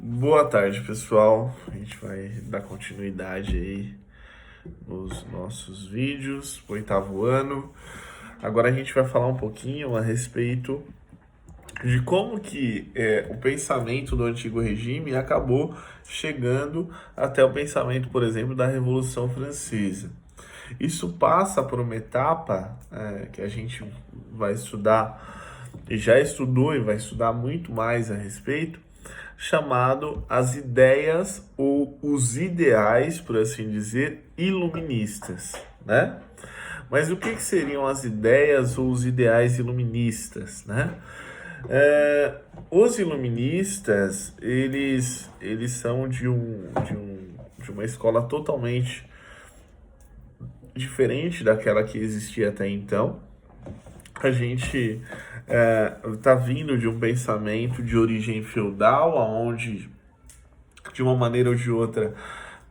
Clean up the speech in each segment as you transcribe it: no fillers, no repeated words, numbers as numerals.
Boa tarde, pessoal. A gente vai dar continuidade aí nos nossos vídeos, o oitavo ano. Agora a gente vai falar um pouquinho a respeito de como que o pensamento do antigo regime acabou chegando até o pensamento, por exemplo, da Revolução Francesa. Isso passa por uma etapa que a gente vai estudar, e já estudou e vai estudar muito mais a respeito, chamado as ideias ou os ideais, por assim dizer, iluministas, né? Mas o que seriam as ideias ou os ideais iluministas, né? Os iluministas, eles são de uma escola totalmente diferente daquela que existia até então. A gente está vindo de um pensamento de origem feudal, onde, de uma maneira ou de outra,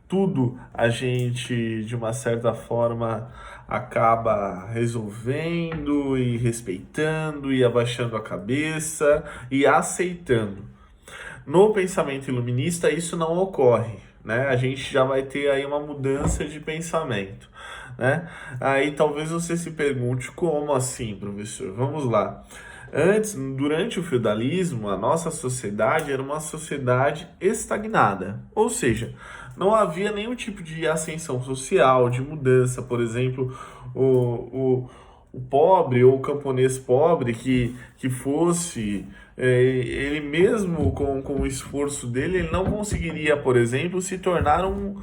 tudo a gente, de uma certa forma, acaba resolvendo e respeitando e abaixando a cabeça e aceitando. No pensamento iluminista, isso não ocorre, né? A gente já vai ter aí uma mudança de pensamento, né? Aí talvez você se pergunte, como assim, professor? Vamos lá. Antes, durante o feudalismo, a nossa sociedade era uma sociedade estagnada, ou seja, não havia nenhum tipo de ascensão social, de mudança. Por exemplo, o pobre ou o camponês pobre que fosse, ele mesmo com o esforço dele, ele não conseguiria, por exemplo, se tornar um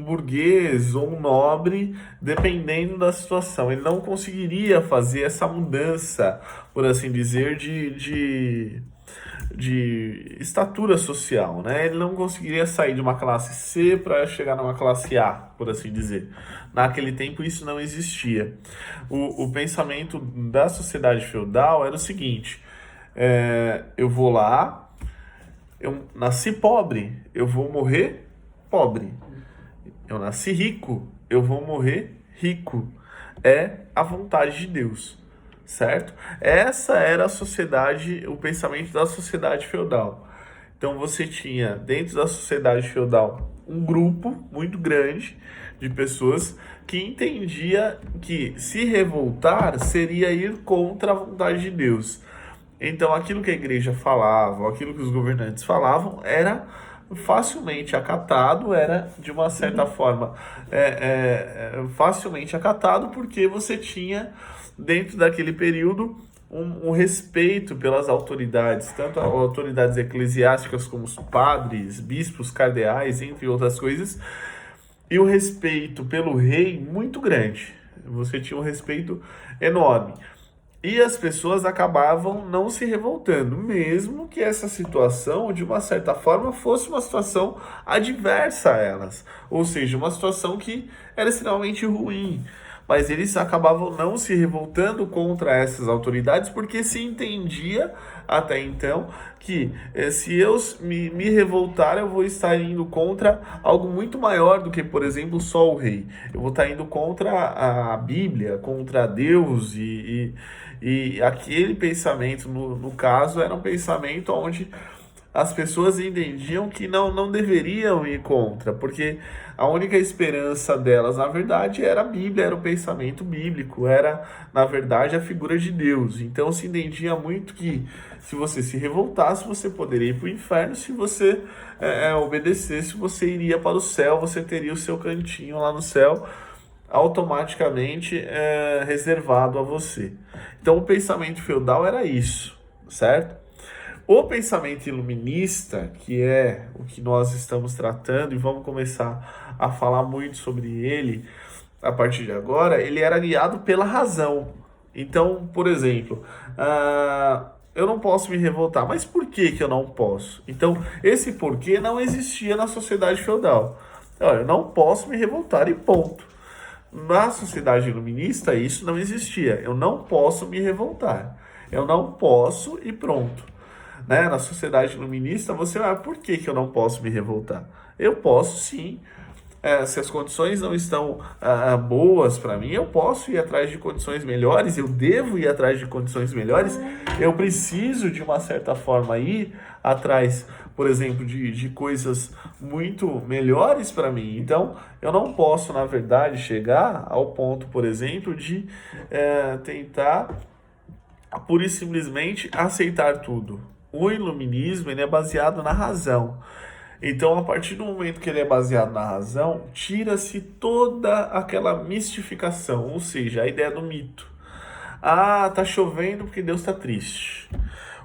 burguês ou um nobre, dependendo da situação. Ele não conseguiria fazer essa mudança, por assim dizer, de estatura social, né? Ele não conseguiria sair de uma classe C para chegar numa classe A, por assim dizer. Naquele tempo isso não existia. O pensamento da sociedade feudal era o seguinte: eu vou lá, eu nasci pobre, eu vou morrer pobre. Eu nasci rico, eu vou morrer rico. É a vontade de Deus, certo? Essa era a sociedade, o pensamento da sociedade feudal. Então você tinha dentro da sociedade feudal um grupo muito grande de pessoas que entendia que se revoltar seria ir contra a vontade de Deus. Então aquilo que a igreja falava, aquilo que os governantes falavam era facilmente acatado, era de uma certa forma facilmente acatado, porque você tinha dentro daquele período um respeito pelas autoridades, tanto autoridades eclesiásticas como os padres, bispos, cardeais, entre outras coisas, e o respeito pelo rei muito grande. Você tinha um respeito enorme. E as pessoas acabavam não se revoltando, mesmo que essa situação, de uma certa forma, fosse uma situação adversa a elas. Ou seja, uma situação que era extremamente ruim. Mas eles acabavam não se revoltando contra essas autoridades, porque se entendia até então que se eu me revoltar, eu vou estar indo contra algo muito maior do que, por exemplo, só o rei. Eu vou estar indo contra a Bíblia, contra Deus e aquele pensamento, no caso, era um pensamento onde as pessoas entendiam que não deveriam ir contra, porque a única esperança delas, na verdade, era a Bíblia, era o pensamento bíblico, era, na verdade, a figura de Deus. Então se entendia muito que se você se revoltasse, você poderia ir para o inferno; se você obedecesse, você iria para o céu, você teria o seu cantinho lá no céu automaticamente reservado a você. Então o pensamento feudal era isso, certo? O pensamento iluminista, que é o que nós estamos tratando, e vamos começar a falar muito sobre ele a partir de agora, ele era guiado pela razão. Então, por exemplo, eu não posso me revoltar. Mas por que eu não posso? Então, esse porquê não existia na sociedade feudal. Olha, eu não posso me revoltar e ponto. Na sociedade iluminista, isso não existia. Eu não posso me revoltar. Eu não posso e pronto. Né? Na sociedade iluminista, você vai, por que eu não posso me revoltar? Eu posso sim se as condições não estão boas para mim, eu posso ir atrás de condições melhores, eu devo ir atrás de condições melhores, eu preciso, de uma certa forma, ir atrás, por exemplo, de coisas muito melhores para mim. Então, eu não posso, na verdade, chegar ao ponto, por exemplo, de tentar pura e simplesmente aceitar tudo. O iluminismo, ele é baseado na razão. Então, a partir do momento que ele é baseado na razão, tira-se toda aquela mistificação, ou seja, a ideia do mito. Ah, tá chovendo porque Deus tá triste.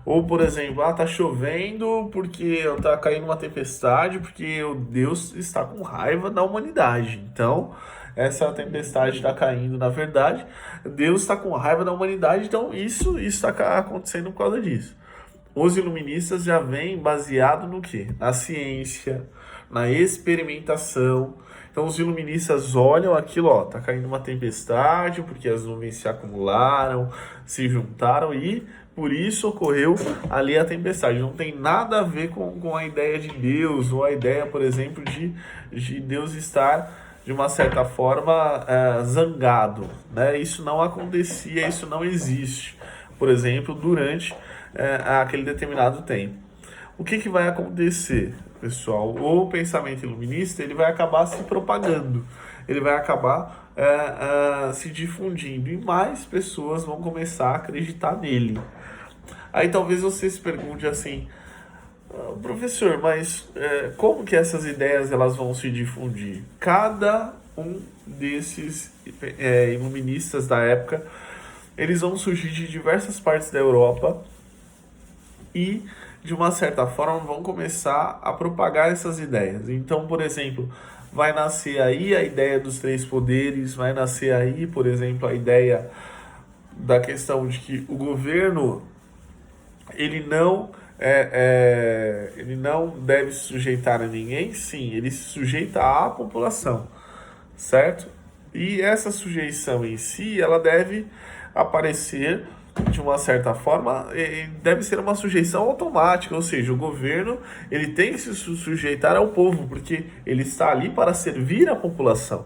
Ou, por exemplo, tá chovendo porque tá caindo uma tempestade, porque o Deus está com raiva da humanidade. Então, essa tempestade está caindo, na verdade, Deus está com raiva da humanidade, então isso está acontecendo por causa disso. Os iluministas já vêm baseado no quê? Na ciência, na experimentação. Então os iluministas olham aquilo, tá caindo uma tempestade, porque as nuvens se acumularam, se juntaram e por isso ocorreu ali a tempestade. Não tem nada a ver com a ideia de Deus, ou a ideia, por exemplo, de Deus estar, de uma certa forma, zangado, né? Isso não acontecia, isso não existe, por exemplo, durante aquele determinado tempo. O que vai acontecer, pessoal? O pensamento iluminista, ele vai acabar se propagando, ele vai acabar se difundindo e mais pessoas vão começar a acreditar nele. Aí talvez você se pergunte assim, professor, mas como que essas ideias elas vão se difundir? Cada um desses iluministas da época, eles vão surgir de diversas partes da Europa e, de uma certa forma, vão começar a propagar essas ideias. Então, por exemplo, vai nascer aí a ideia dos três poderes, vai nascer aí, por exemplo, a ideia da questão de que o governo ele não deve se sujeitar a ninguém, sim, ele se sujeita à população, certo? E essa sujeição em si, ela deve aparecer de uma certa forma, deve ser uma sujeição automática, ou seja, o governo ele tem que se sujeitar ao povo, porque ele está ali para servir a população.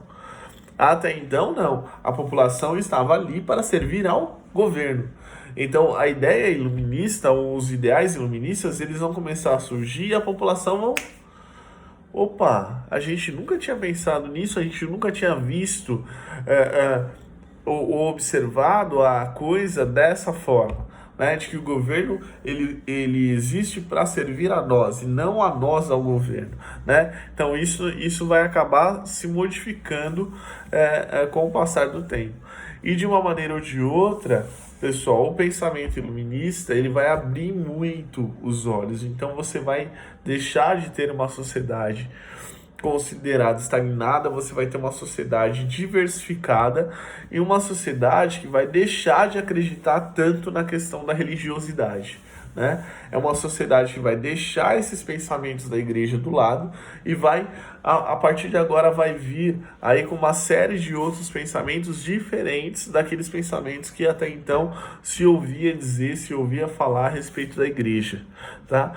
Até então, não. A população estava ali para servir ao governo. Então, a ideia iluminista, ou os ideais iluministas, eles vão começar a surgir e a população vão... Opa, a gente nunca tinha pensado nisso, a gente nunca tinha visto ou observado a coisa dessa forma, né? De que o governo ele existe para servir a nós e não a nós ao governo, né? Então isso vai acabar se modificando com o passar do tempo. E de uma maneira ou de outra, pessoal, o pensamento iluminista ele vai abrir muito os olhos. Então você vai deixar de ter uma sociedade considerada estagnada, você vai ter uma sociedade diversificada e uma sociedade que vai deixar de acreditar tanto na questão da religiosidade, né? É uma sociedade que vai deixar esses pensamentos da igreja do lado e vai, a partir de agora, vai vir aí com uma série de outros pensamentos diferentes daqueles pensamentos que até então se ouvia dizer, se ouvia falar a respeito da igreja, tá?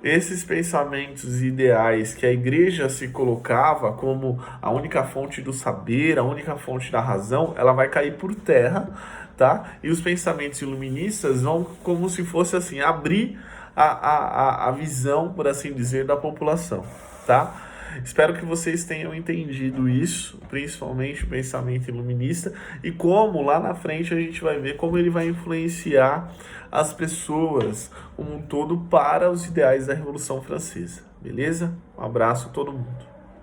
Esses pensamentos ideais que a igreja se colocava como a única fonte do saber, a única fonte da razão, ela vai cair por terra, tá? E os pensamentos iluministas vão, como se fosse assim, abrir a visão, por assim dizer, da população, tá? Espero que vocês tenham entendido isso, principalmente o pensamento iluminista, e como lá na frente a gente vai ver como ele vai influenciar as pessoas como um todo para os ideais da Revolução Francesa, beleza? Um abraço a todo mundo.